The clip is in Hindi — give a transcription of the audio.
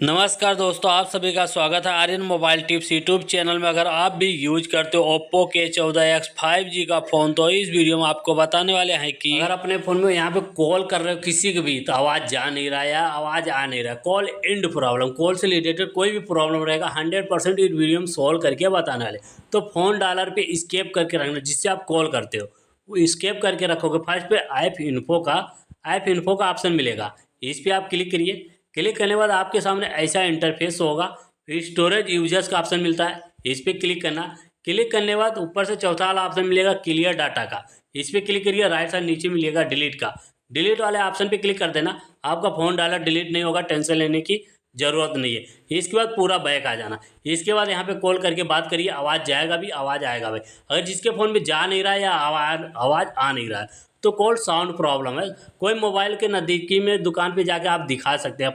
नमस्कार दोस्तों, आप सभी का स्वागत है Aryan mobile tips YouTube channel में। अगर आप भी यूज करते हो ओप्पो K14X 5G का फ़ोन, तो इस वीडियो में आपको बताने वाले हैं कि अगर अपने फ़ोन में यहाँ पे कॉल कर रहे हो किसी को भी, तो आवाज़ जा नहीं रहा या आवाज़ आ नहीं रहा, कॉल एंड प्रॉब्लम, कॉल से रिलेटेड कोई भी प्रॉब्लम रहेगा 100% इस वीडियो में सॉल्व करके बताने वाले। तो फ़ोन डालर पे स्केप करके रखना, जिससे आप कॉल करते हो वो स्केप करके रखोगे। फर्स्ट पे ऐप इन्फो का ऑप्शन मिलेगा, इस पर आप क्लिक करिए। क्लिक करने के बाद आपके सामने ऐसा इंटरफेस होगा। फिर स्टोरेज यूजर्स का ऑप्शन मिलता है, इस पर क्लिक करना। क्लिक करने के बाद ऊपर से चौथा वाला ऑप्शन मिलेगा क्लियर डाटा का, इस पर क्लिक करिए। राइट साइड नीचे मिलेगा डिलीट का, डिलीट वाले ऑप्शन पे क्लिक कर देना। आपका फ़ोन डालर डिलीट नहीं होगा, टेंशन लेने की ज़रूरत नहीं है। इसके बाद पूरा बैक आ जाना। इसके बाद यहाँ पे कॉल करके बात करिए, आवाज़ जाएगा भी, आवाज़ आएगा भी। अगर जिसके फ़ोन में जा नहीं रहा है या आवाज़ आ नहीं रहा है, तो कॉल साउंड प्रॉब्लम है। कोई मोबाइल के नज़दीकी में दुकान पे जाके आप दिखा सकते हैं।